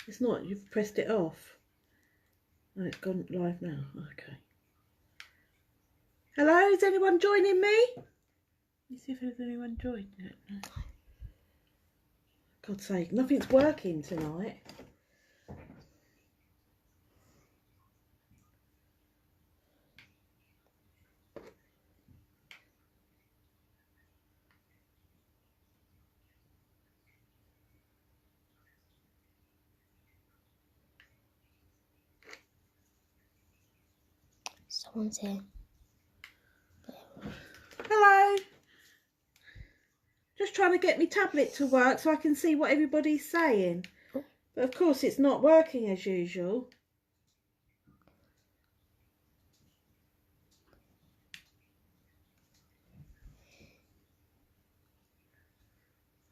It's not, you've pressed it off. And it's gone live now. Okay. Hello, is anyone joining me? Let me see if there's anyone joined yet. No. God's sake, nothing's working tonight. Someone's here. Hello. Just trying to get my tablet to work so I can see what everybody's saying. But of course it's not working as usual.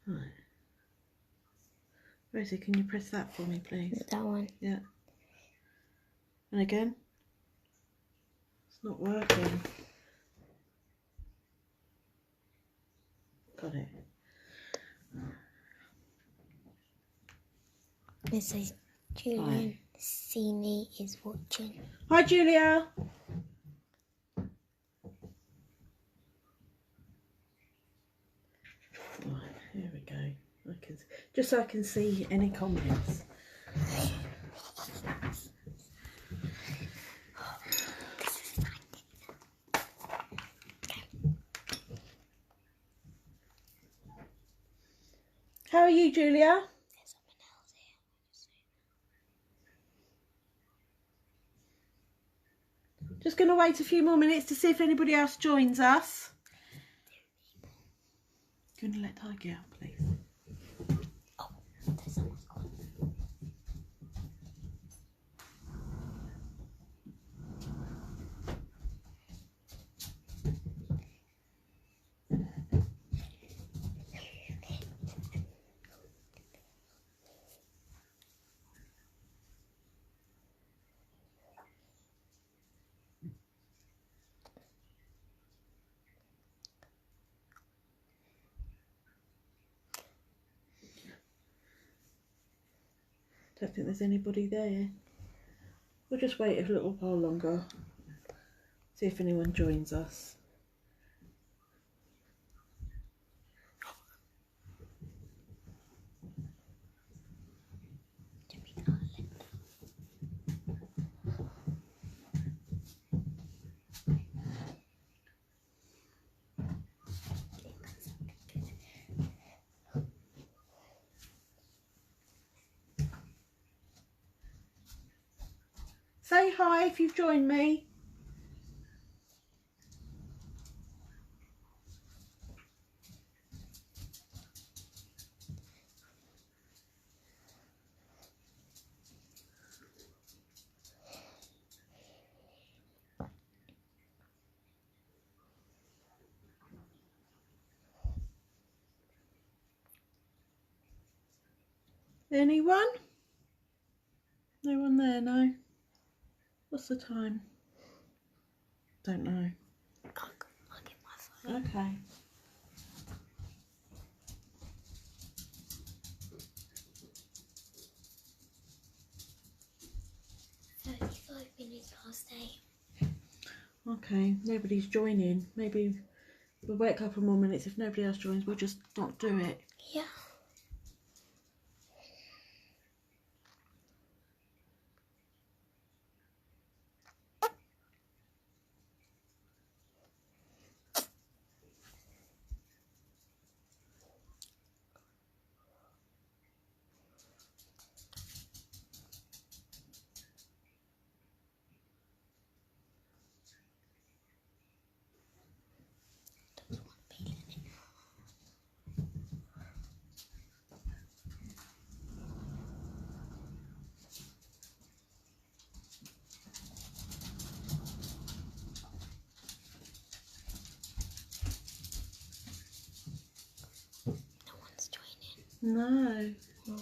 Right. Rosie, can you press that for me, please? That one. Yeah. And again? It's not working. Got it. It says Julian Cini is watching. Hi, Julia. Right, here we go. Just so I can see any comments. How are you, Julia? There's someone else here. Just going to wait a few more minutes to see if anybody else joins us. Going to let Tiggy out, please. Oh, there's someone's gone. Don't think there's anybody there. We'll just wait a little while longer. See if anyone joins us. Say hi if you've joined me. Anyone? No one there, no. What's the time? Don't know. I'll get my phone. Okay. Minutes past 8. Okay, nobody's joining. Maybe we'll wait a couple more minutes. If nobody else joins, we'll just not do it. Yeah. No one's joining. No. No.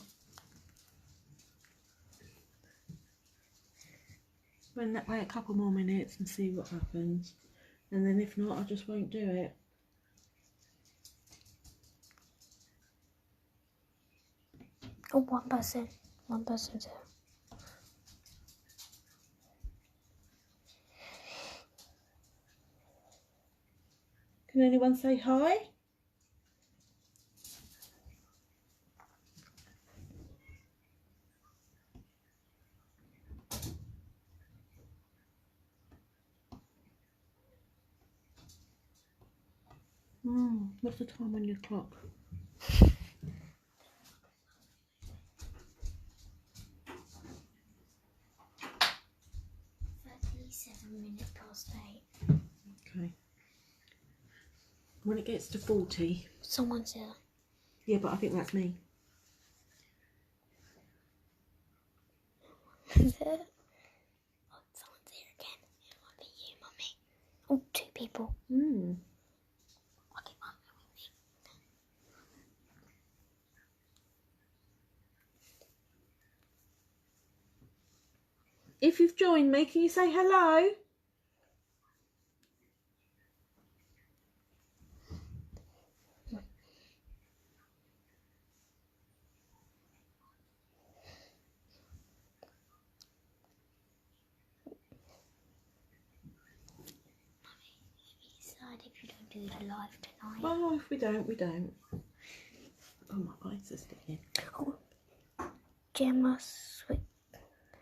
Wait a couple more minutes and see what happens. And then if not, I just won't do it. Oh, one person. One person's here. Can anyone say hi? What's the time on your clock? (37:08). Okay. When it gets to 40. Someone's here. Yeah, but I think that's me. Is it? Oh, someone's here again. It might be you, Mummy. Oh, 2 people. Okay, Mum, with me. If you've joined me, can you say hello? If you don't do the live tonight. Well, if we don't, we don't. Oh, my eyes are sticking. Oh, Gemma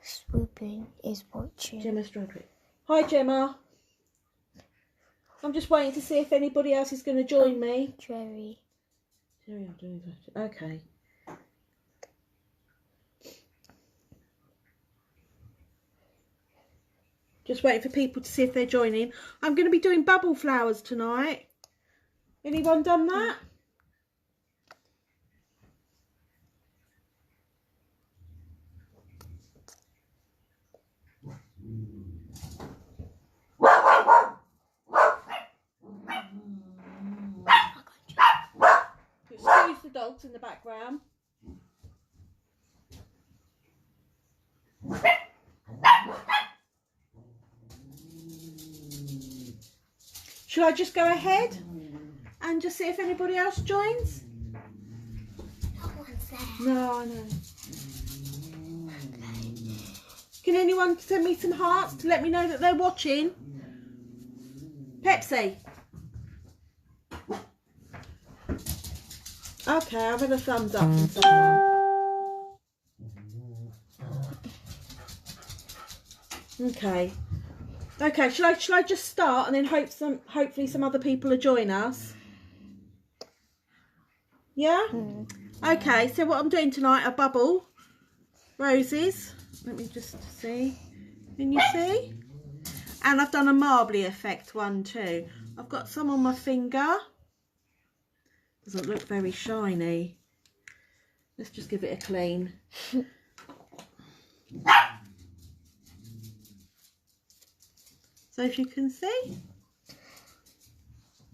Swooping is watching. Gemma Stradwick. Hi, Gemma. I'm just waiting to see if anybody else is going to join me. Jerry. Jerry, I'm doing that. Okay. Just waiting for people to see if they're joining. I'm going to be doing bubble flowers tonight. Anyone done that? Excuse the dogs in the background. Should I just go ahead and just see if anybody else joins? No one's there. No, I know. Can anyone send me some hearts to let me know that they're watching? Pepsi. Okay, I've had a thumbs up from someone. Okay. Okay, shall I just start and then hopefully some other will join us? Yeah? Okay, so what I'm doing tonight are bubble roses. Let me just see. Can you see? And I've done a marbly effect one too. I've got some on my finger. Doesn't look very shiny. Let's just give it a clean. So if you can see.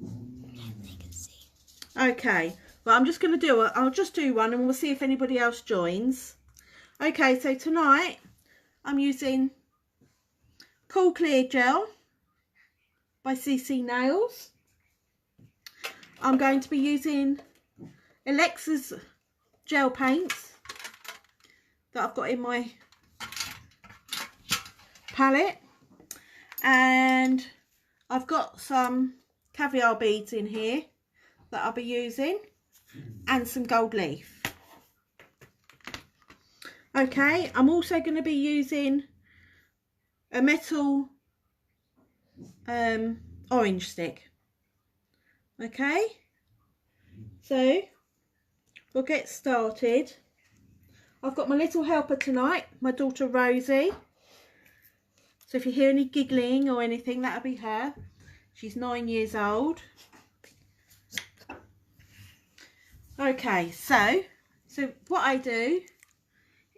They can see. Okay, well I'm just going to do it. I'll just do one and we'll see if anybody else joins. Okay, so tonight I'm using Cool Clear Gel by CC Nails. I'm going to be using Alexa's gel paints that I've got in my palette. And I've got some caviar beads in here that I'll be using and some gold leaf. Okay, I'm also going to be using a metal orange stick. Okay, so we'll get started. I've got my little helper tonight, my daughter Rosie. So if you hear any giggling or anything, that'll be her. She's 9 years old. Okay, so what I do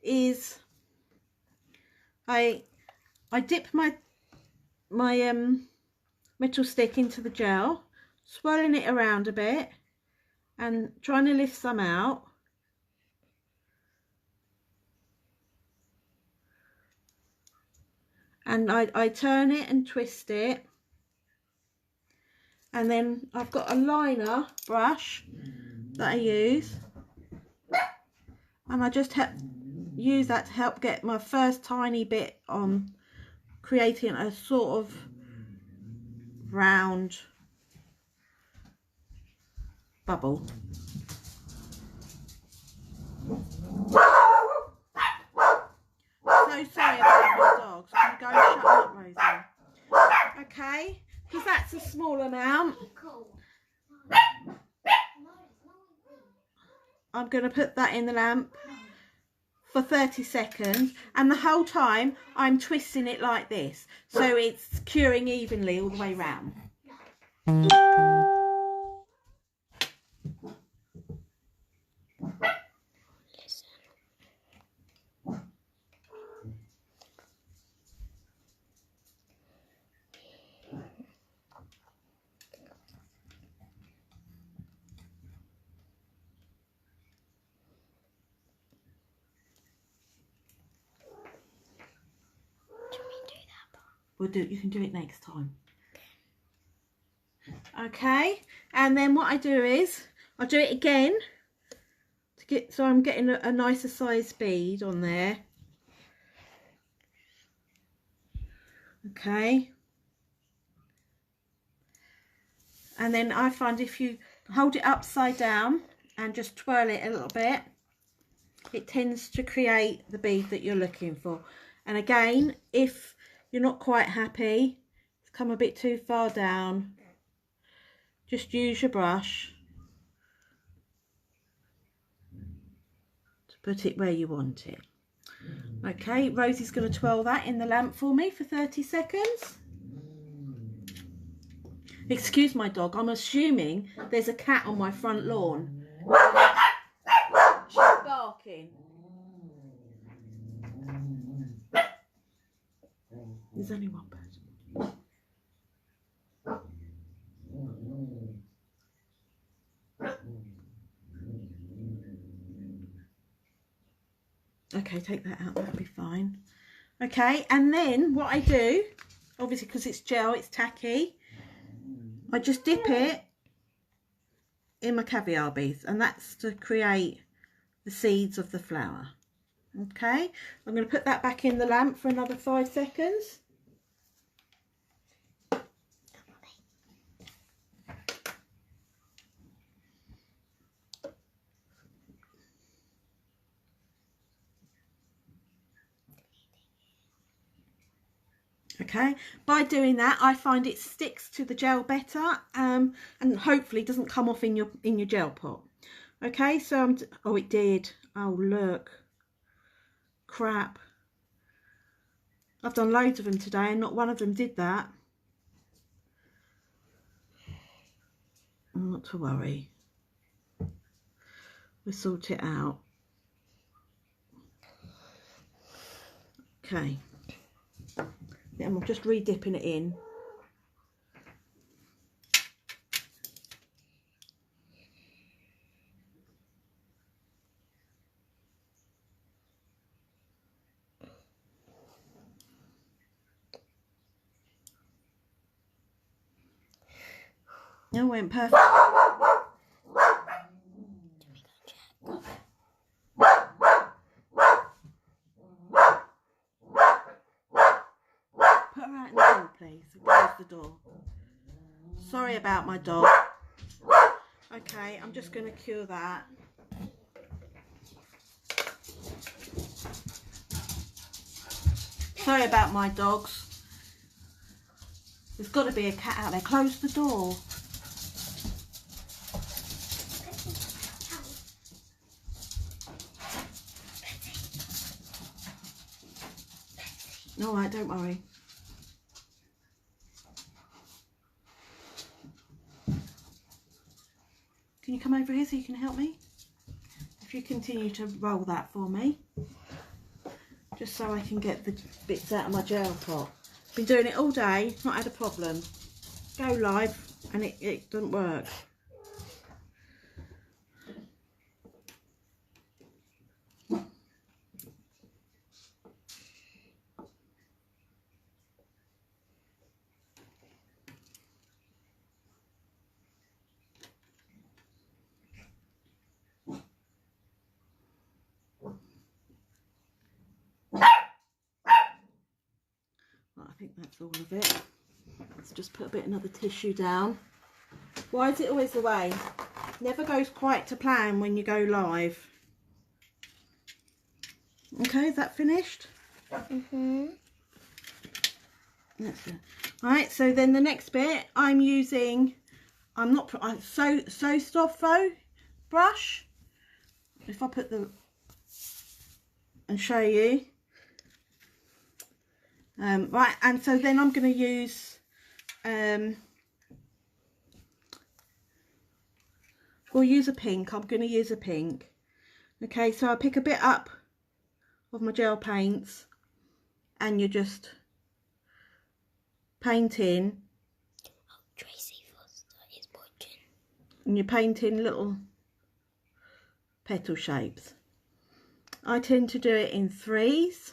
is I dip my metal stick into the gel, swirling it around a bit and trying to lift some out. And I turn it and twist it, and then I've got a liner brush that I use, and I just use that to help get my first tiny bit on creating a sort of round bubble. So sorry about my dogs. I'm going to go and shut up, Rosie. Okay, because that's a small amount. I'm going to put that in the lamp for 30 seconds, and the whole time I'm twisting it like this, so it's curing evenly all the way round. You can do it next time. Okay, and then what I do is I'll do it again to get, so I'm getting a nicer size bead on there. Okay, and then I find if you hold it upside down and just twirl it a little bit, it tends to create the bead that you're looking for. And again, if you're not quite happy, it's come a bit too far down, just use your brush to put it where you want it. Okay, Rosie's going to twirl that in the lamp for me for 30 seconds. Excuse my dog, I'm assuming there's a cat on my front lawn. She's barking. There's only one person. Okay, take that out, that'll be fine. Okay, and then what I do, obviously because it's gel, it's tacky, I just dip it in my caviar beads, and that's to create the seeds of the flower. Okay, I'm going to put that back in the lamp for another 5 seconds. Okay, by doing that I find it sticks to the gel better, and hopefully doesn't come off in your gel pot. Okay, so oh, it did. Oh look, crap, I've done loads of them today and not one of them did that. Not to worry, we'll sort it out. Okay, and I'm just re-dipping it in. It went perfect. Put her out in the door, please. Close the door. Sorry about my dog. Okay, I'm just going to cure that. Sorry about my dogs. There's got to be a cat out there. Close the door. All right, don't worry. Can you come over here so you can help me? If you continue to roll that for me, just so I can get the bits out of my gel pot. Been doing it all day, not had a problem. Go live and it doesn't work. think that's all of it. Let's just put a bit another tissue down. Why is it always the way? Never goes quite to plan when you go live. Okay, is that finished? Mm-hmm. That's it. Right, so then the next bit I'm using, so Softfo brush. If I put the and show you. Right, and so then I'm going to use we'll use a pink. I'm going to use a pink. Okay, so I pick a bit up of my gel paints and you just paint in. Oh, Tracy Foster is watching. And you paint in little petal shapes. I tend to do it in threes.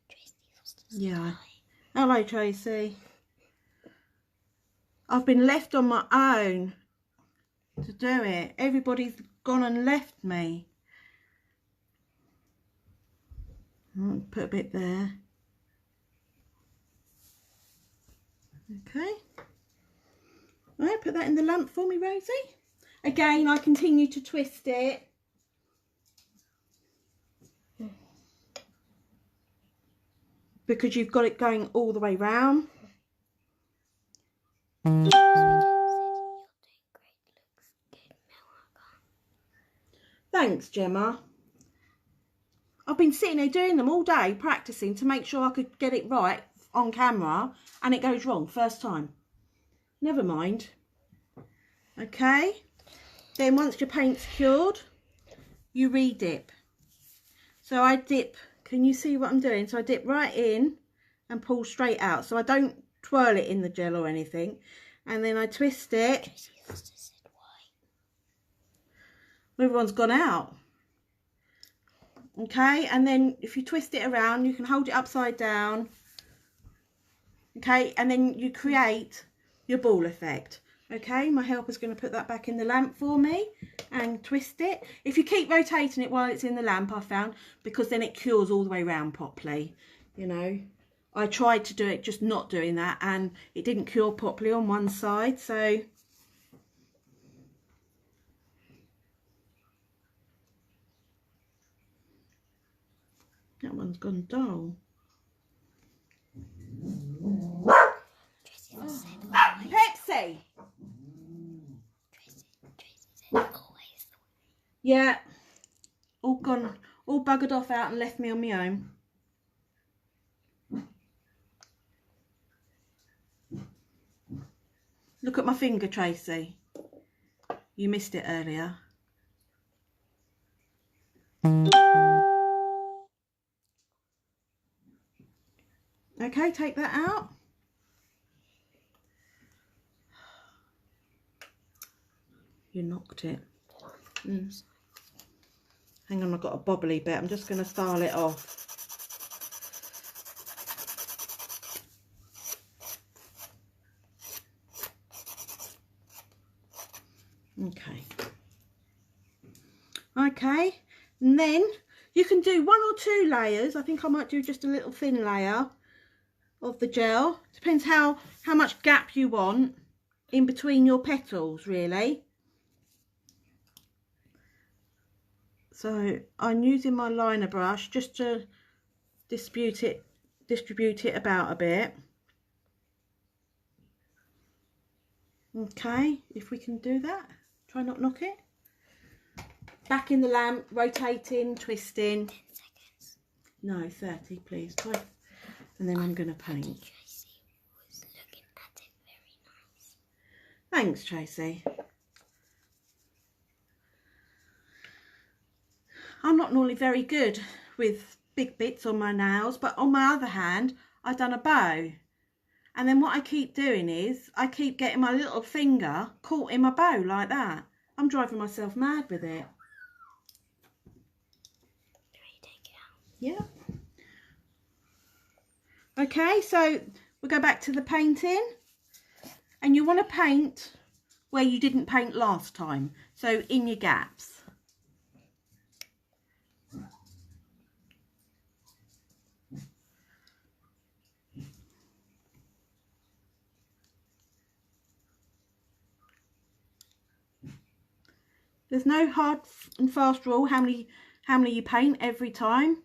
Tracy Foster's Yeah. Hello, Tracy. I've been left on my own to do it. Everybody's gone and left me. I'll put a bit there. Okay. Right, put that in the lamp for me, Rosie. Again, I continue to twist it. Because you've got it going all the way round. Thanks, Gemma. I've been sitting there doing them all day, practicing to make sure I could get it right on camera, and it goes wrong first time. Never mind. Okay. Then once your paint's cured, you re-dip. So I dip, can you see what I'm doing? So I dip right in and pull straight out. So I don't twirl it in the gel or anything. And then I twist it. Tracy Foster said why. Everyone's gone out. Okay, and then if you twist it around, you can hold it upside down. Okay, and then you create your ball effect. Okay, my helper's going to put that back in the lamp for me and twist it. If you keep rotating it while it's in the lamp, I found, because then it cures all the way around properly. You know, I tried to do it just not doing that, and it didn't cure properly on one side, so that one's gone dull. Tracy said Pepsi! Tracy said always. Yeah, all gone, all buggered off out and left me on my own. Look at my finger, Tracy. You missed it earlier. Okay, take that out. You knocked it. Hang on, I've got a bobbly bit. I'm just going to style it off. Okay. Okay, and then you can do 1 or 2 layers. I think I might do just a little thin layer of the gel. Depends how much gap you want in between your petals, really. So I'm using my liner brush just to distribute it about a bit. Okay, if we can do that. Try not knock it. Back in the lamp, rotating, twisting. 10 seconds. No, 30, please. Try. And then I'm going to paint. Tracy was looking at it very nice. Thanks, Tracy. I'm not normally very good with big bits on my nails, but on my other hand, I've done a bow. And then what I keep doing is, I keep getting my little finger caught in my bow like that. I'm driving myself mad with it. Take it out. Yeah. Okay, so we'll go back to the painting. And you want to paint where you didn't paint last time. So in your gaps. There's no hard and fast rule how many you paint every time.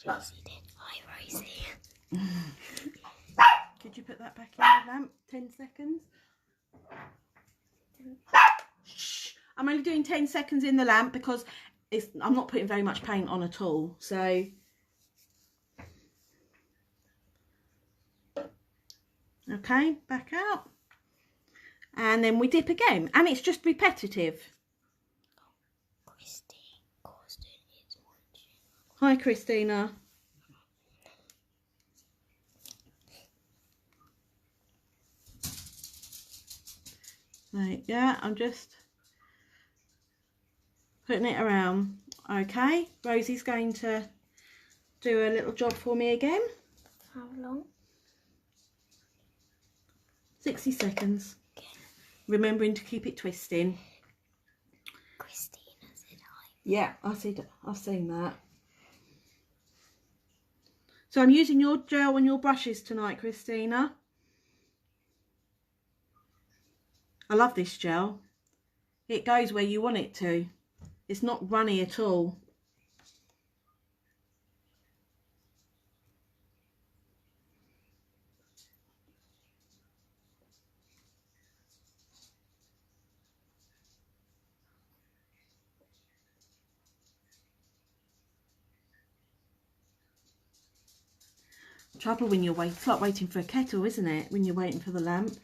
Rosie did. Hi, Rosie. Could you put that back in the lamp? 10 seconds. Shh. I'm only doing 10 seconds in the lamp because I'm not putting very much paint on at all. So okay, back out. And then we dip again. And it's just repetitive. Hi, Christina. Right, yeah, I'm just putting it around. Okay, Rosie's going to do a little job for me again. How long? 60 seconds. Okay. Remembering to keep it twisting. Christina said hi. Yeah, I've seen that. So I'm using your gel and your brushes tonight, Christina. I love this gel. It goes where you want it to. It's not runny at all. Trouble when you're waiting. It's like waiting for a kettle, isn't it? When you're waiting for the lamp.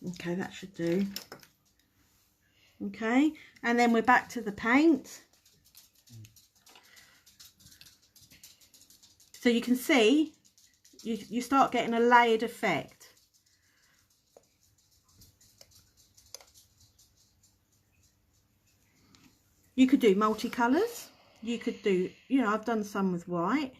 Okay, that should do. Okay, and then we're back to the paint. So you can see, you start getting a layered effect. You could do multicolours. You could do, you know, I've done some with white.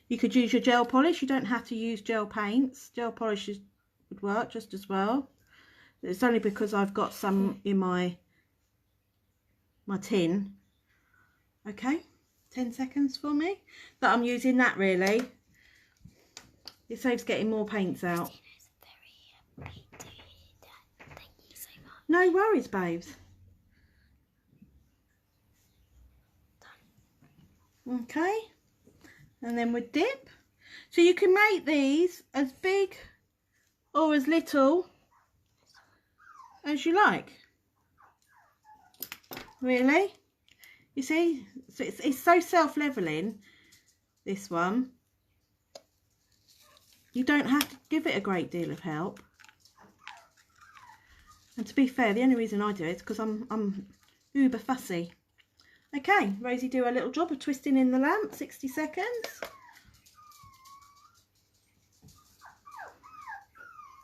You could use your gel polish. You don't have to use gel paints. Gel polishes would work just as well. It's only because I've got some in my tin. Okay, 10 seconds for me. That I'm using that really. It saves getting more paints out. Thank you so much. No worries, babes. Okay, and then we dip. So you can make these as big or as little as you like. Really, you see, so it's so self-leveling, this one. You don't have to give it a great deal of help. And to be fair, the only reason I do it is because I'm uber fussy. Okay, Rosie, do a little job of twisting in the lamp. 60 seconds.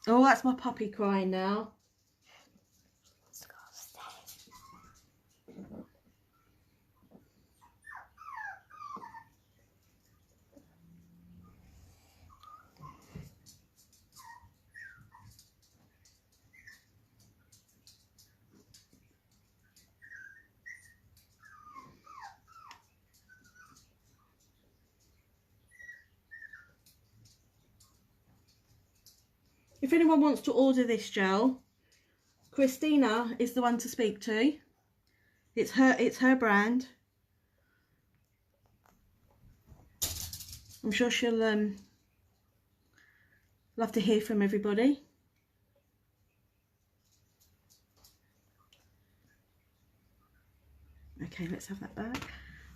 Oh, that's my puppy crying now. If anyone wants to order this gel, Christina is the one to speak to. It's her brand. I'm sure she'll love to hear from everybody. Okay, let's have that back.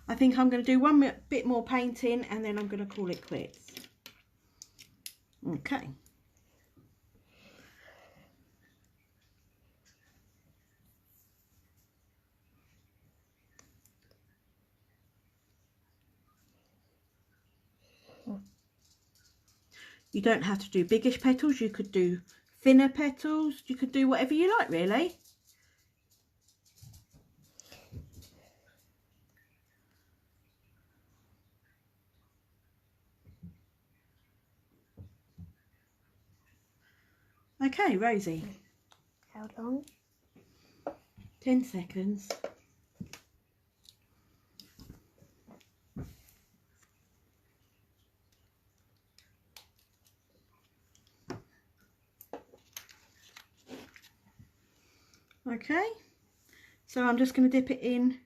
I think I'm going to do one bit more painting and then I'm going to call it quits. Okay. You don't have to do biggish petals. You could do thinner petals. You could do whatever you like, really. Okay, Rosie. How long? 10 seconds. Okay, so I'm just going to dip it in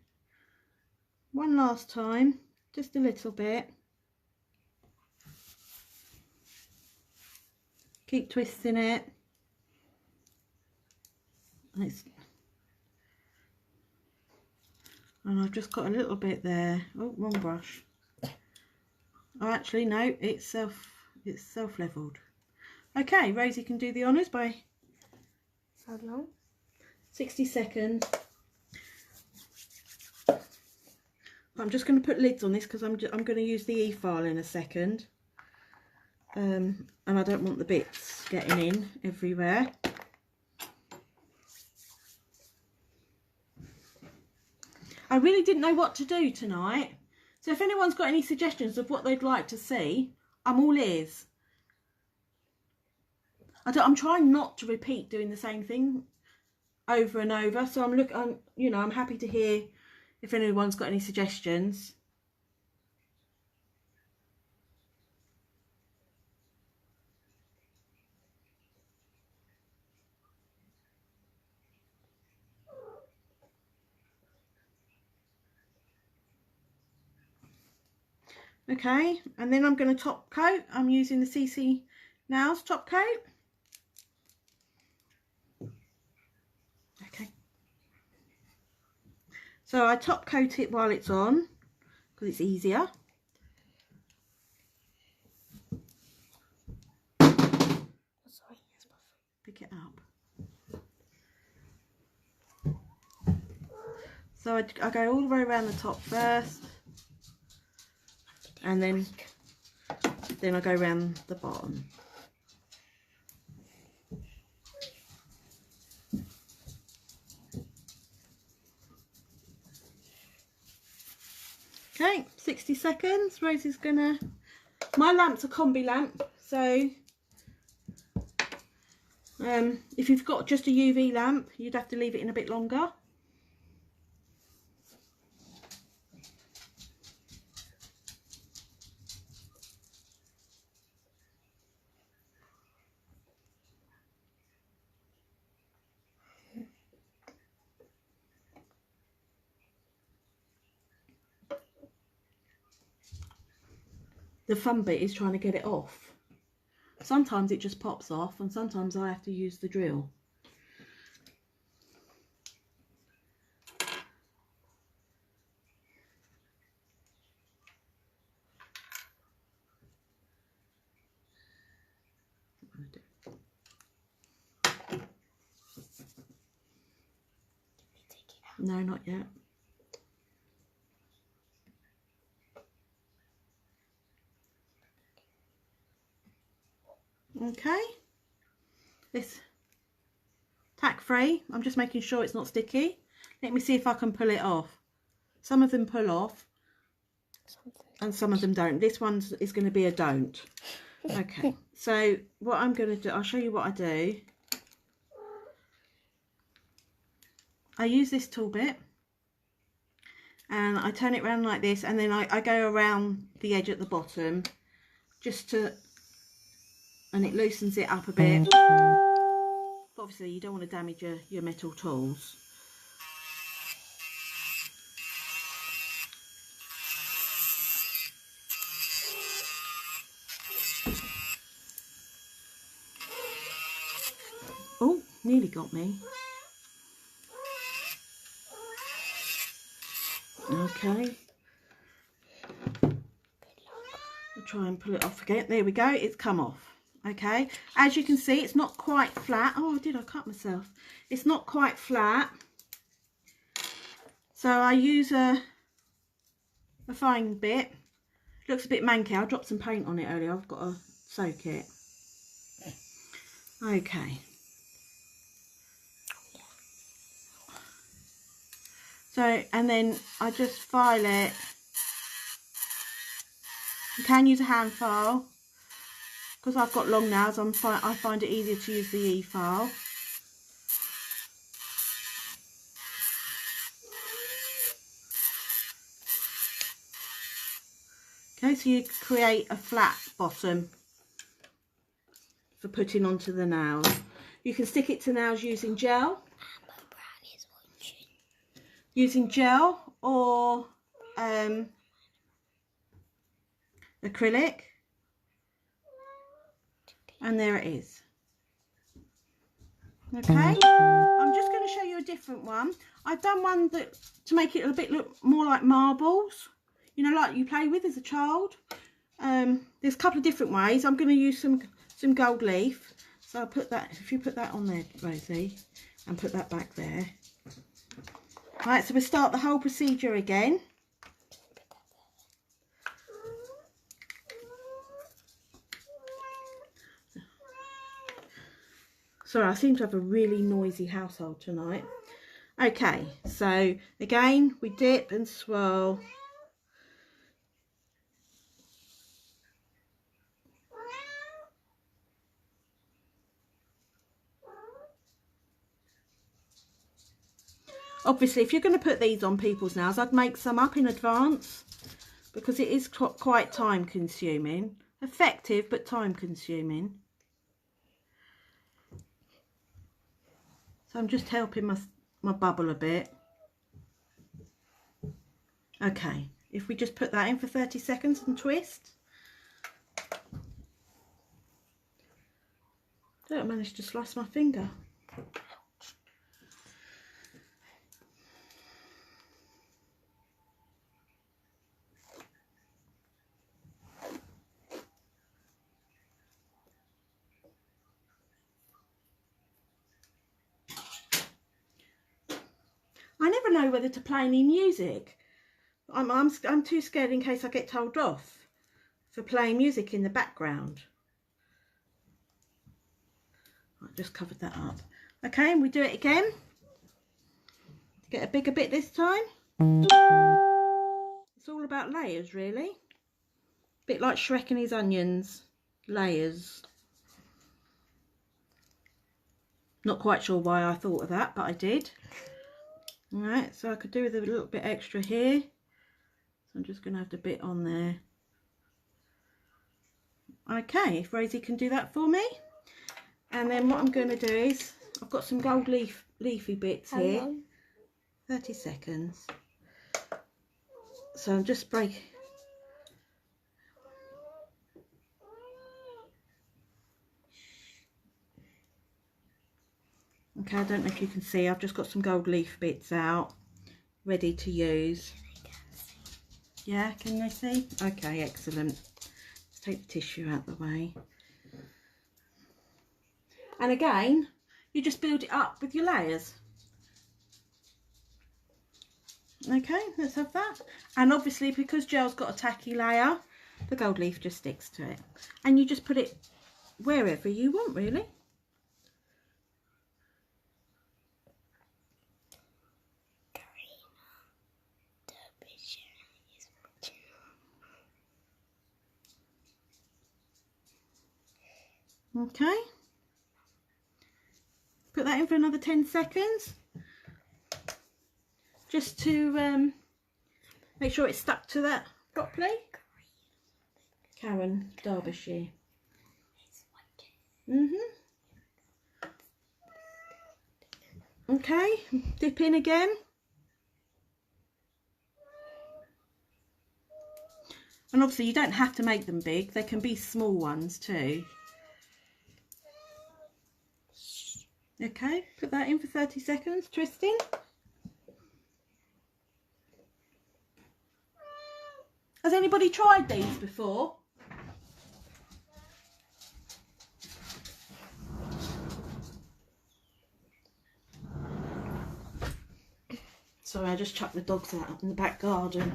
one last time, just a little bit. Keep twisting it. And I've just got a little bit there. Oh, wrong brush. Oh, actually, no, it's self-leveled. Okay, Rosie can do the honours by How long? 60 seconds. I'm just going to put lids on this because I'm going to use the e-file in a second. And I don't want the bits getting in everywhere. I really didn't know what to do tonight. So if anyone's got any suggestions of what they'd like to see, I'm all ears. I'm trying not to repeat doing the same thing over and over. So I'm happy to hear if anyone's got any suggestions. Okay, and then I'm going to top coat. I'm using the CC Nails top coat. Okay. So I top coat it while it's on because it's easier. Sorry, Pick it up. So I go all the way around the top first, and then I go around the bottom. Okay, 60 seconds. Rosie's gonna, my lamp's a combi lamp, so if you've got just a UV lamp, you'd have to leave it in a bit longer. The fun bit is trying to get it off. Sometimes it just pops off and sometimes I have to use the drill. No, not yet. Okay, this tack free. I'm just making sure it's not sticky. Let me see if I can pull it off. Some of them pull off and some of them don't. This one is going to be a don't. Okay, so what I'm going to do, I'll show you what I do. I use this tool bit and I turn it around like this, and then I go around the edge at the bottom just to, and it loosens it up a bit. But obviously you don't want to damage your metal tools. Oh, nearly got me. Okay. I'll try and pull it off again. There we go. It's come off. Okay. As you can see, it's not quite flat. Oh, I cut myself. It's not quite flat. So I use a fine bit. Looks a bit manky. I dropped some paint on it earlier. I've got to soak it. Okay. So, and then I just file it. You can use a hand file. Because I've got long nails, I find it easier to use the e-file. Okay, so you create a flat bottom for putting onto the nails. You can stick it to nails using gel. using gel or acrylic. And there it is. Okay, I'm just going to show you a different one. I've done one that to make it a bit look more like marbles, you know, like you play with as a child. There's a couple of different ways. I'm going to use some gold leaf. So I'll put that, if you put that on there, Rosie, and put that back there. Right, so we'll start the whole procedure again. Sorry, I seem to have a really noisy household tonight. Okay, so again, we dip and swirl. Obviously, if you're going to put these on people's nails, I'd make some up in advance because it is quite time consuming. Effective, but time consuming. So I'm just helping my bubble a bit. Okay, if we just put that in for 30 seconds and twist. Don't manage to slice my finger. I never know whether to play any music. I'm too scared in case I get told off for playing music in the background. I just covered that up. Okay, and we do it again. Get a bigger bit this time. It's all about layers, really. Bit like Shrek and his onions. Layers. Not quite sure why I thought of that, but I did. Alright, so I could do with a little bit extra here. So I'm just going to have the bit on there. Okay, if Rosie can do that for me. And then what I'm going to do is, I've got some gold leafy bits here. 30 seconds. So I'm just breaking. Okay, I don't know if you can see, I've just got some gold leaf bits out, ready to use. Yeah, can they see? Okay, excellent. Let's take the tissue out of the way. And again, you just build it up with your layers. Okay, let's have that. And obviously, because gel's got a tacky layer, the gold leaf just sticks to it. And you just put it wherever you want, really. Okay, put that in for another 10 seconds just to make sure it's stuck to that properly. Karen, Derbyshire. Okay, dip in again. And obviously you don't have to make them big, they can be small ones too. Okay, put that in for 30 seconds, twisting. Has anybody tried these before? Sorry, I just chucked the dogs out in the back garden.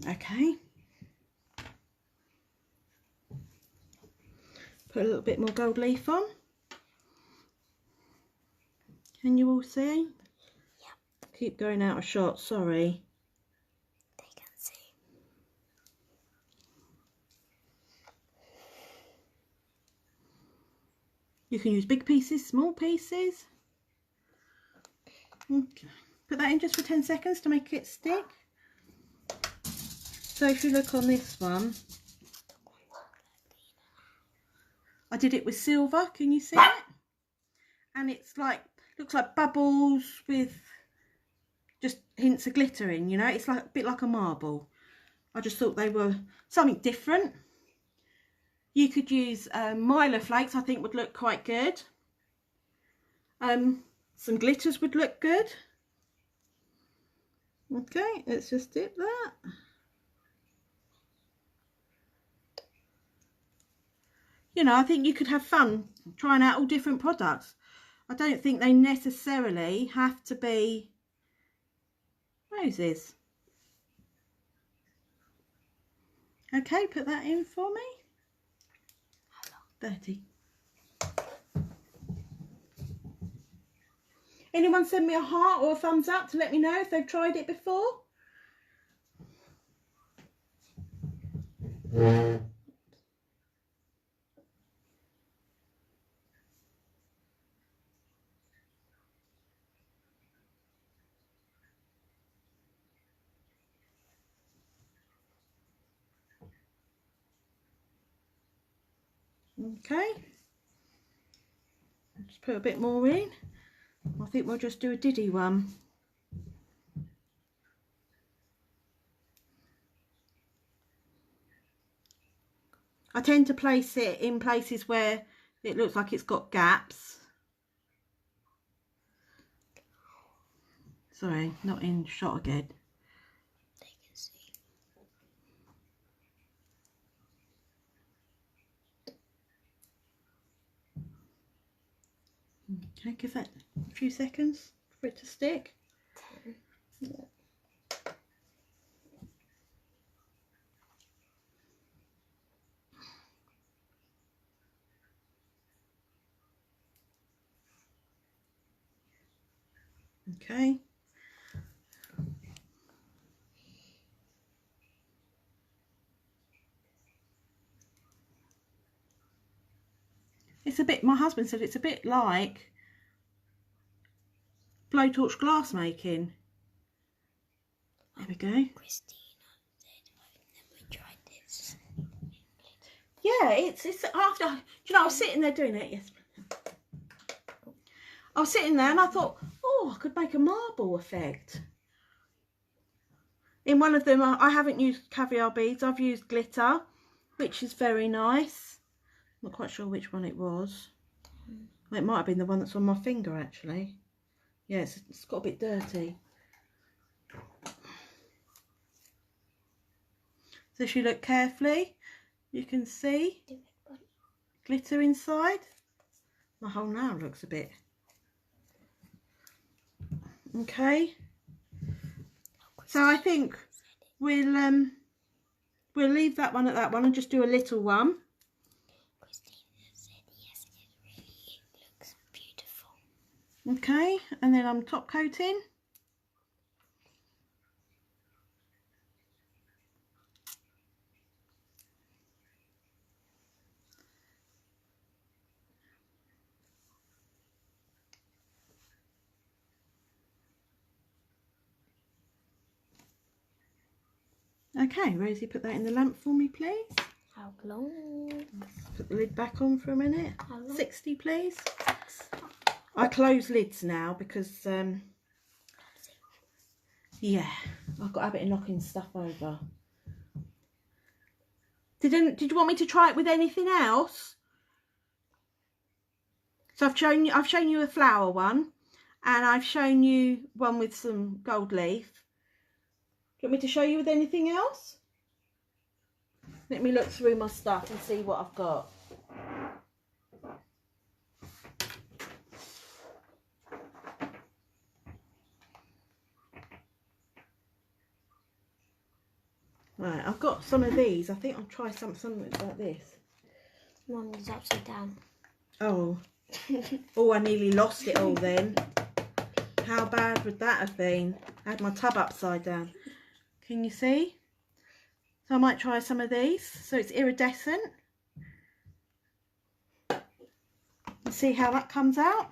Okay, put a little bit more gold leaf on. Can you all see? Yep. Keep going out of shot, sorry. They can see. You can use big pieces, small pieces. Okay, put that in just for 10 seconds to make it stick. So if you look on this one, I did it with silver. Can you see it? And it's like, looks like bubbles with just hints of glitter in, you know. It's like a bit like a marble. I just thought they were something different. You could use Milo flakes, I think would look quite good. Some glitters would look good. Okay, let's just dip that. You know, I think you could have fun trying out all different products. I don't think they necessarily have to be roses. Okay, put that in for me. 30. Anyone send me a heart or a thumbs up to let me know if they've tried it before? Okay, just put a bit more in. I think we'll just do a diddy one. I tend to place it in places where it looks like it's got gaps. Sorry, not in shot again. They can see. Okay, give that a few seconds for it to stick. 10. Yeah. Okay. It's a bit, my husband said it's a bit like blowtorch glass making. There we go. Christina said I've never tried this. Yeah, it's after, do you know, I was sitting there doing it, yes. I was sitting there and I thought, oh, I could make a marble effect. In one of them, I haven't used caviar beads, I've used glitter, which is very nice. I'm not quite sure which one it was. Well, it might have been the one that's on my finger, actually. Yeah, it's got a bit dirty. So if you look carefully, you can see glitter inside. My whole nail looks a bit. Okay. So I think we'll leave that one at that one and just do a little one. Christina said yes, it really looks beautiful. Okay, and then I'm top coating. Okay, Rosie, put that in the lamp for me, please. How long? Put the lid back on for a minute. How long? 60, please. I close lids now because, yeah, I've got a habit of knocking stuff over. Did you want me to try it with anything else? So I've shown you a flower one, and I've shown you one with some gold leaf. Do you want me to show you with anything else? Let me look through my stuff and see what I've got. Right, I've got some of these. I think I'll try something like this. One is upside down. Oh. Oh, I nearly lost it all then. How bad would that have been? I had my tub upside down. Can you see? So I might try some of these. So it's iridescent. And see how that comes out.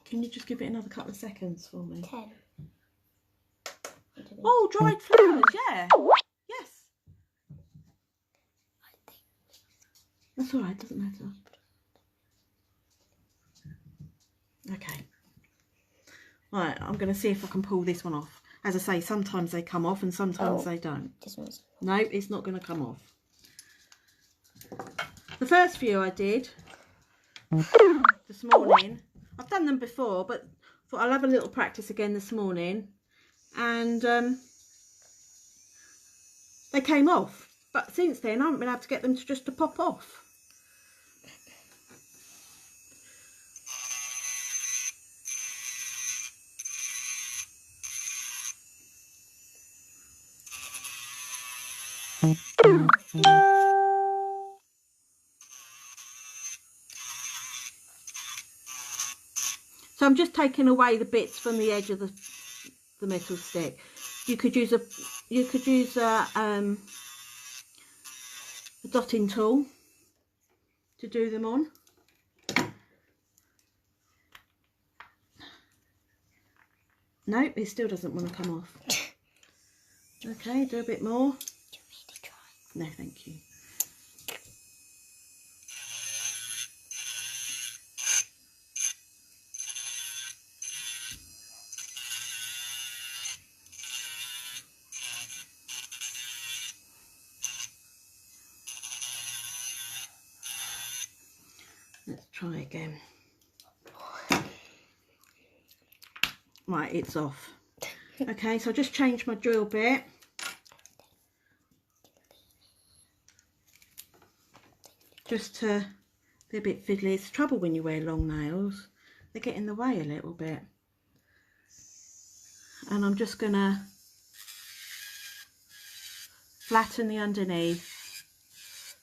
Can you just give it another couple of seconds for me? 10. Oh, dried flowers, yeah. Yes. That's all right, doesn't matter. Okay. Right, I'm going to see if I can pull this one off. As I say, sometimes they come off and sometimes they don't. This one's... No, it's not going to come off. The first few I did this morning. I've done them before, but thought I'll have a little practice again this morning. And they came off. But since then, I haven't been able to get them to pop off. So I'm just taking away the bits from the edge of the metal stick. You could use a dotting tool to do them on. Nope, it still doesn't want to come off. Okay, do a bit more. Do you want me to try? No, thank you. Let's try again. Right, it's off. Okay, so I just changed my drill bit. Just to be a bit fiddly. It's trouble when you wear long nails. They get in the way a little bit. And I'm just going to flatten the underneath.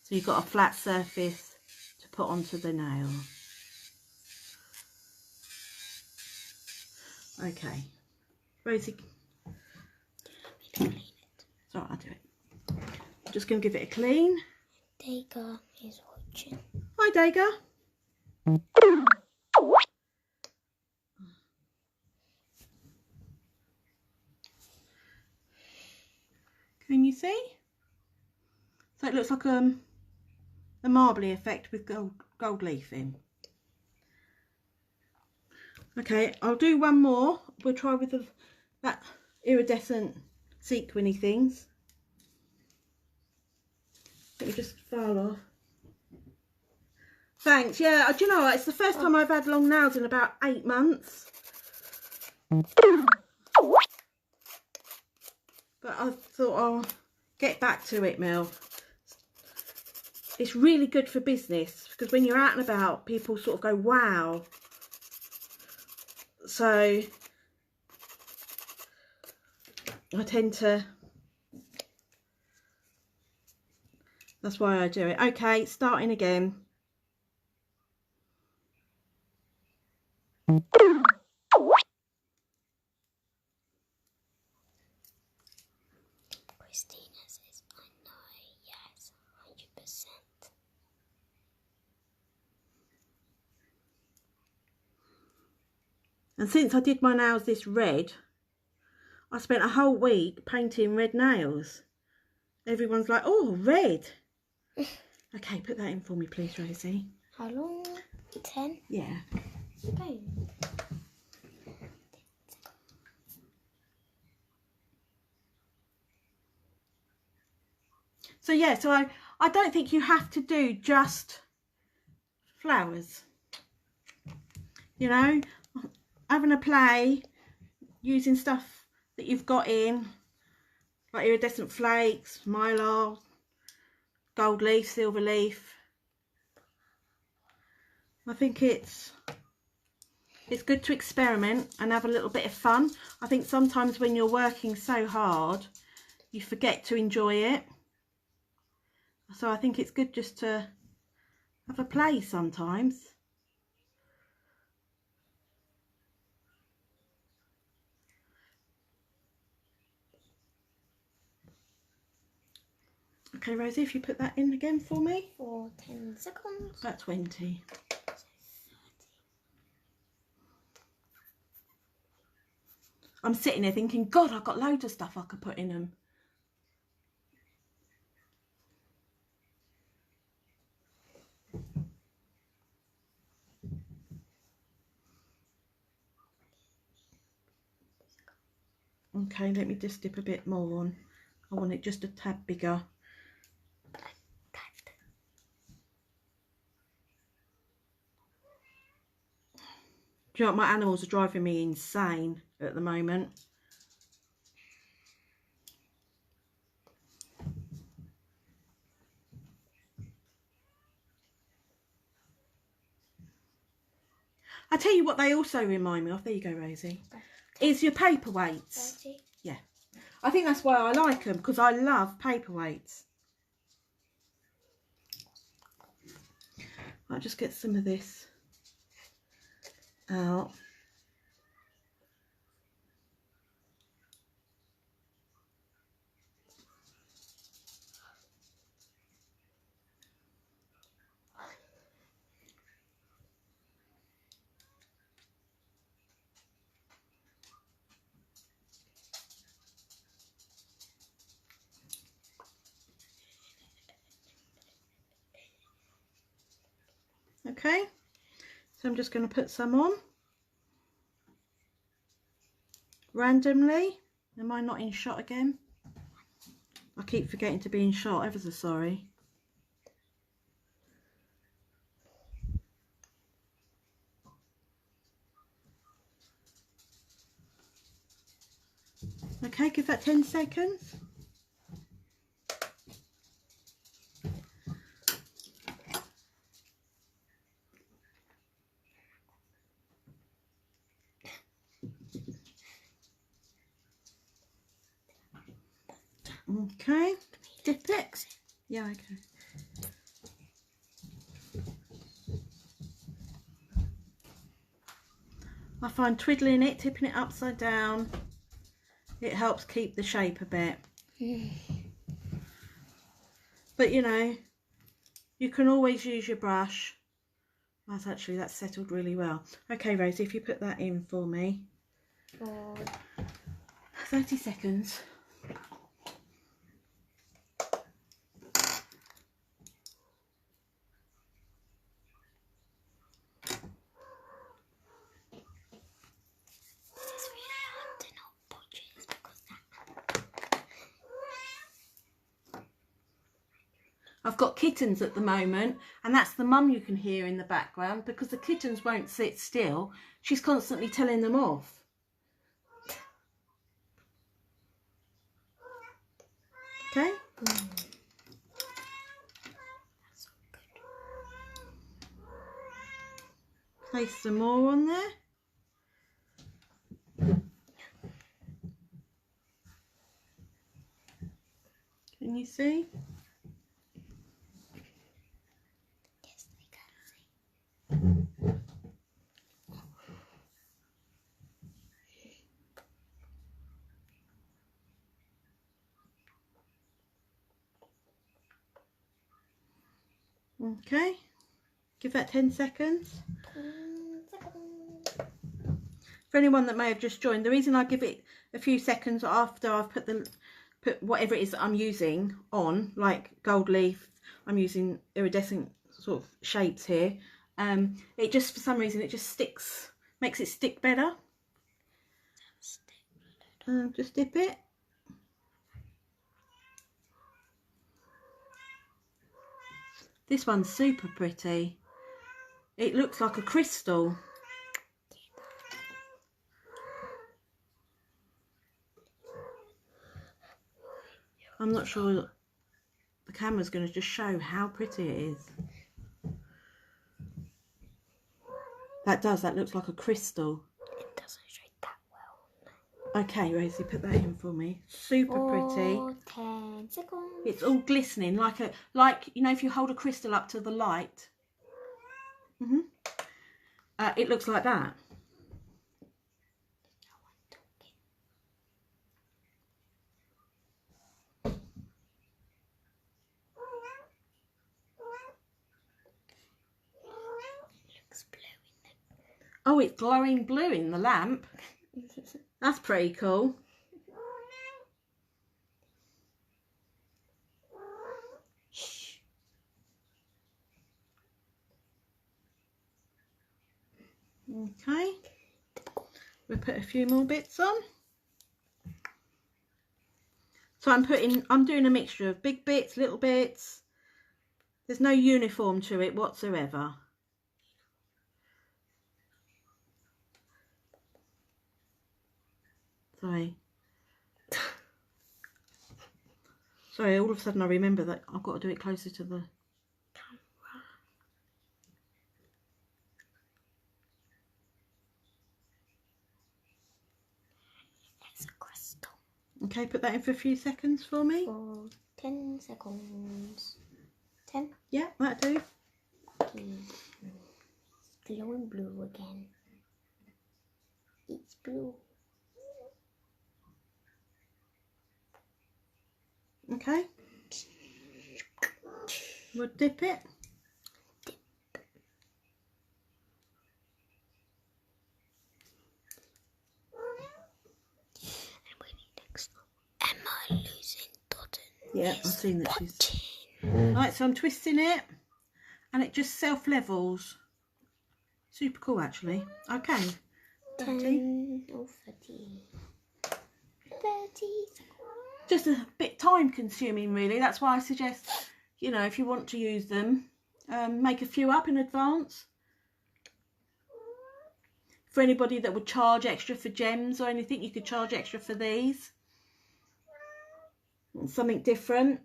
So you've got a flat surface to put onto the nail. Okay. Rosie. Sorry, I'll do it. I'm just going to give it a clean. Dega is watching. Hi, Dega. Can you see? So it looks like a marbly effect with gold leafing. Okay, I'll do one more. We'll try with that iridescent sequiny things. Let me just file off. Thanks. Yeah, do you know what? It's the first time I've had long nails in about 8 months. But I thought I'll get back to it, Mel. It's really good for business because when you're out and about, people sort of go, wow. So I tend to, that's why I do it. Okay, starting again. Christina says, I know, yes, 100%. And since I did my nails this red, I spent a whole week painting red nails. Everyone's like, oh, red. Okay, put that in for me, please, Rosie. How long? 10? Yeah. Boom. So yeah, so I don't think you have to do just flowers. You know, having a play, using stuff that you've got in, like iridescent flakes, mylar, gold leaf, silver leaf. I think it's good to experiment and have a little bit of fun. I think sometimes when you're working so hard, you forget to enjoy it. So I think it's good just to have a play sometimes. Okay, Rosie, if you put that in again for me. For 10 seconds. About 20. I'm sitting there thinking, God, I've got loads of stuff I could put in them. Okay, let me just dip a bit more on. I want it just a tad bigger. Do you know what? My animals are driving me insane at the moment. I tell you what they also remind me of, there you go Rosie, is your paperweights. Yeah, I think that's why I like them, because I love paperweights. I'll just get some of this out. Okay, so I'm just going to put some on randomly. Am I not in shot again? I keep forgetting to be in shot, ever so sorry. Okay, give that 10 seconds. Okay, dip it. Yeah, okay. I find twiddling it, tipping it upside down, it helps keep the shape a bit. But you know, you can always use your brush. That's settled really well. Okay, Rosie, if you put that in for me. 30 seconds. I've got kittens at the moment, and that's the mum you can hear in the background, because the kittens won't sit still. She's constantly telling them off. Okay. Place some more on there. Can you see? Yes, I can see. Okay. Give that 10 seconds. For anyone that may have just joined, the reason I give it a few seconds after I've put whatever it is that I'm using on, like gold leaf, I'm using iridescent sort of shapes here. It just, for some reason, it just sticks, makes it stick better. Just dip it. This one's super pretty. It looks like a crystal. I'm not sure the camera's going to just show how pretty it is. That looks like a crystal. It doesn't show that well. Okay, Rosie, put that in for me. Super pretty. 10 seconds. It's all glistening, like you know, if you hold a crystal up to the light. It looks like that. Oh, it's glowing blue in the lamp. That's pretty cool. Shh. Okay. We'll put a few more bits on. So I'm doing a mixture of big bits, little bits. There's no uniform to it whatsoever. Sorry. Sorry, all of a sudden I remember that I've got to do it closer to the camera. It's a crystal. Okay, put that in for a few seconds for me. For 10 seconds. 10? Yeah, that'll do. Okay. It's glowing blue again. It's blue. Okay. We'll dip it. Emma losing Dotton. Yeah, I've seen that she's... Right, so I'm twisting it and it just self-levels. Super cool, actually. Okay. 10 or 30. 30 seconds. Just a bit time consuming, really. That's why I suggest, you know, if you want to use them, make a few up in advance. For anybody that would charge extra for gems or anything, you could charge extra for these. Something different.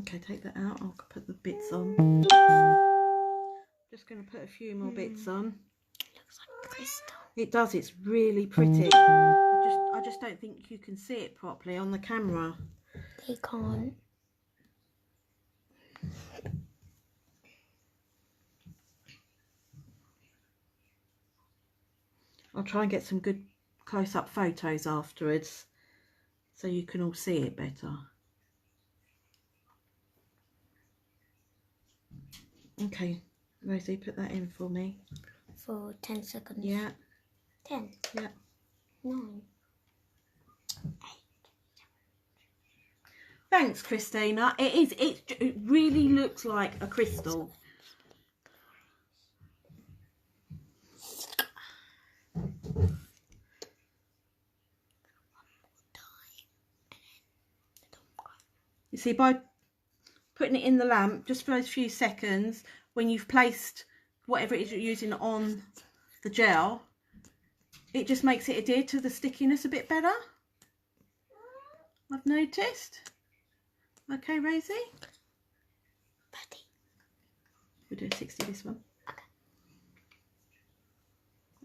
Okay, take that out. I'll put the bits on. Just going to put a few more bits on. Looks like crystal. It does. It's really pretty. I just don't think you can see it properly on the camera. They can't. I'll try and get some good close-up photos afterwards so you can all see it better. Okay, Rosie, put that in for me. For 10 seconds. Yeah. 10. Yeah. 9. 8. Thanks, Christina. It really looks like a crystal. You see, by putting it in the lamp just for those few seconds, when you've placed whatever it is you're using on the gel, it just makes it adhere to the stickiness a bit better, I've noticed. Okay, Rosie? 30. We'll do 60 this one. Okay.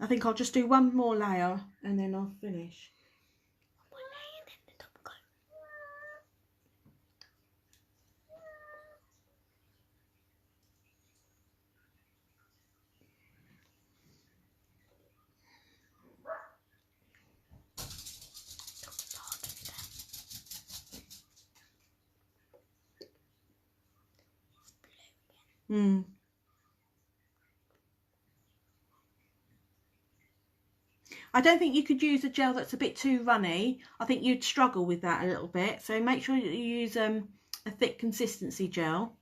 I think I'll just do one more layer and then I'll finish. One more layer and then the top coat. I don't think you could use a gel that's a bit too runny. I think you'd struggle with that a little bit. So make sure that you use a thick consistency gel.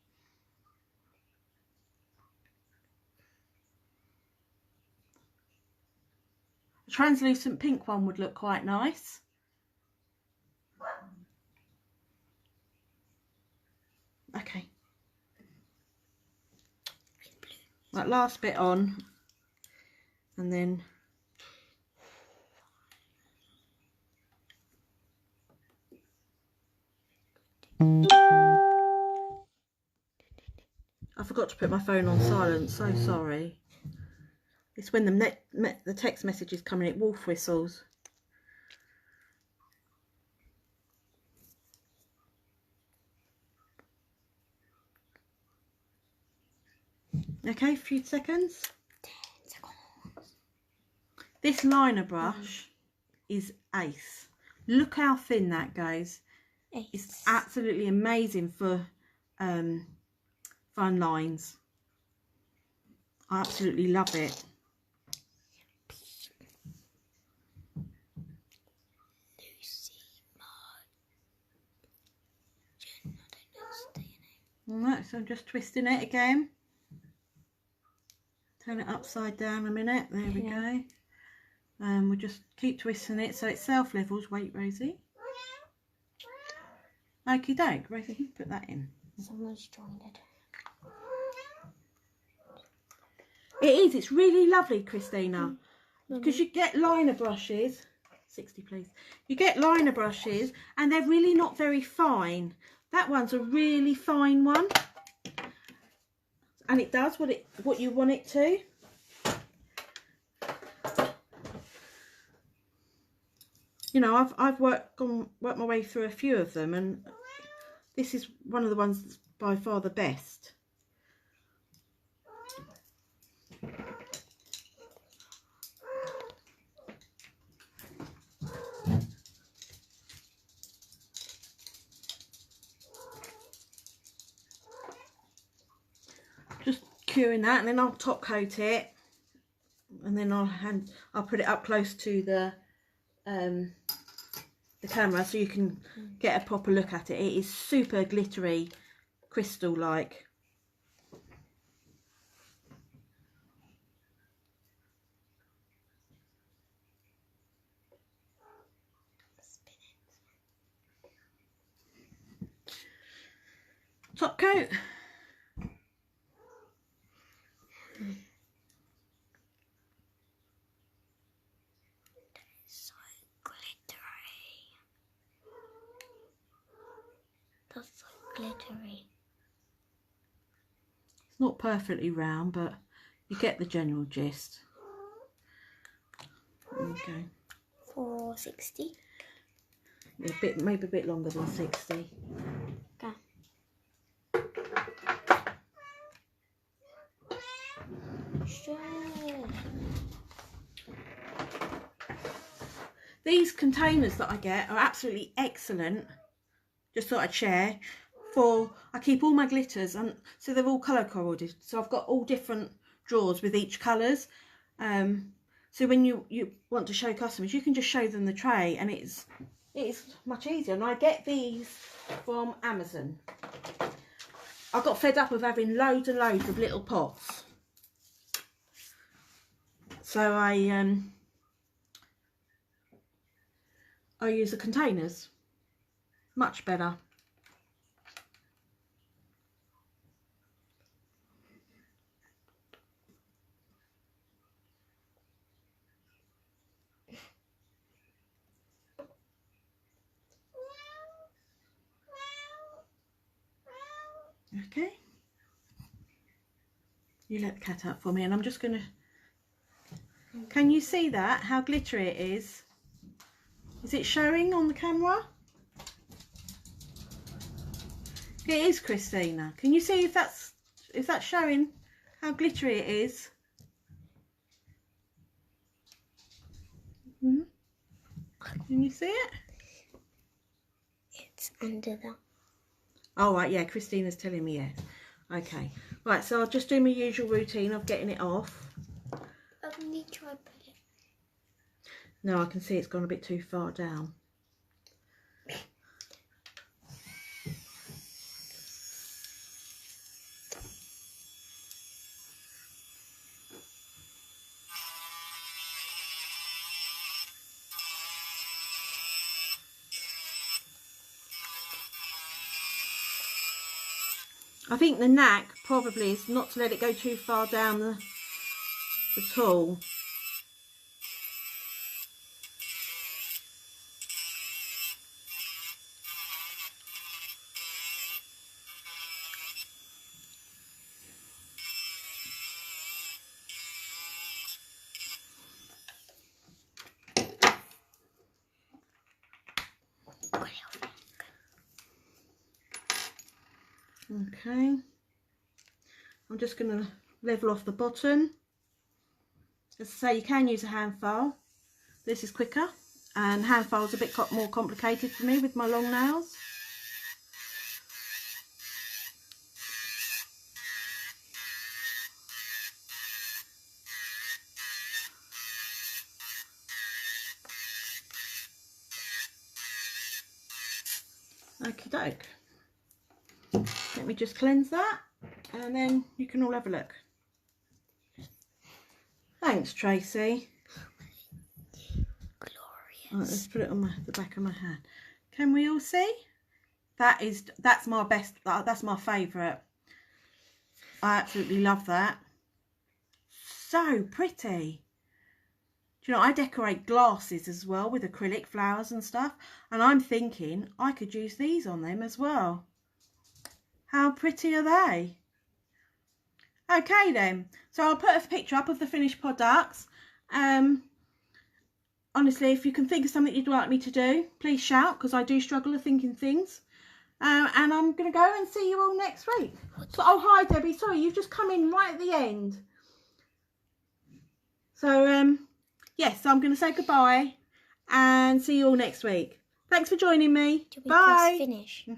A translucent pink one would look quite nice. Okay. That last bit on, and then I forgot to put my phone on silent, so sorry. It's when the text messages come in, it wolf whistles. Okay, a few seconds. 10 seconds. This liner brush is ace. Look how thin that goes. Ace. It's absolutely amazing for fun lines. I absolutely love it. Alright, so I'm just twisting it again. Turn it upside down a minute. There we go. We'll just keep twisting it so it self levels. Wait, Rosie. Okie doke, Rosie, put that in. Someone's joined it. It is, it's really lovely, Christina, because you get liner brushes, 60 please, you get liner brushes and they're really not very fine. That one's a really fine one and it does what you want it to. You know, I've worked my way through a few of them, and this is one of the ones that's by far the best. Just curing that, and then I'll top coat it, and then I'll put it up close to the camera so you can get a proper look at it. It is super glittery, crystal like. Top coat. So glittery. That's so glittery. It's not perfectly round, but you get the general gist. Okay. 460. Yeah, maybe a bit longer than 60. Okay. Sure. These containers that I get are absolutely excellent. Just thought I'd share. I keep all my glitters, and so they're all colour coded. So I've got all different drawers with each colours. So when you want to show customers, you can just show them the tray, and it's much easier. And I get these from Amazon. I got fed up of having loads and loads of little pots, so I use the containers. Much better. Okay, you let the cat out for me, and I'm just gonna, can you see that, how glittery it is? Is it showing on the camera? It is, Christina. Can you see if that's showing how glittery it is? Can you see it? It's under that. Oh right, yeah, Christina's telling me yes. Okay, right, so I'll just do my usual routine of getting it off. Let me try put it. No, I can see it's gone a bit too far down. I think the knack probably is not to let it go too far down the tool. Okay, I'm just going to level off the bottom. As I say, you can use a hand file. This is quicker, and hand file's a bit more complicated for me with my long nails. Okie doke. Let me just cleanse that, and then you can all have a look. Thanks, Tracy. Right, let's put it on the back of my hand. Can we all see? That's my best. That's my favourite. I absolutely love that. So pretty. Do you know, I decorate glasses as well with acrylic flowers and stuff, and I'm thinking I could use these on them as well. How pretty are they? Okay then, so I'll put a picture up of the finished products. Honestly, if you can think of something you'd like me to do, please shout, because I do struggle with thinking things. And I'm going to go and see you all next week. So, oh, hi Debbie, sorry, you've just come in right at the end. So, yes, so I'm going to say goodbye and see you all next week. Thanks for joining me. Do we Bye. press finish?